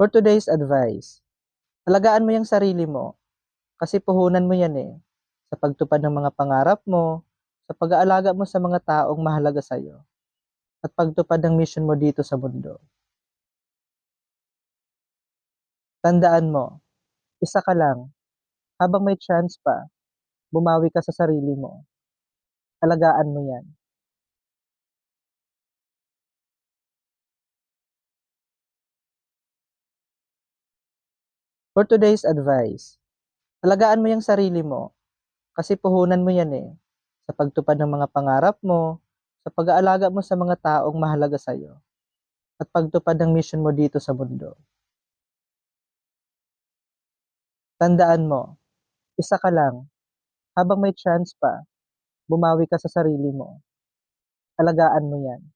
For today's advice, alagaan mo yung sarili mo kasi puhunan mo yan sa pagtupad ng mga pangarap mo, sa pag-aalaga mo sa mga taong mahalaga sa'yo, at pagtupad ng mission mo dito sa mundo. Tandaan mo, isa ka lang, habang may chance pa, bumawi ka sa sarili mo. Alagaan mo yan. For today's advice, alagaan mo yung sarili mo kasi puhunan mo yan sa pagtupad ng mga pangarap mo, sa pag-aalaga mo sa mga taong mahalaga sa'yo, at pagtupad ng mission mo dito sa mundo. Tandaan mo, isa ka lang, habang may chance pa, bumawi ka sa sarili mo. Alagaan mo yan.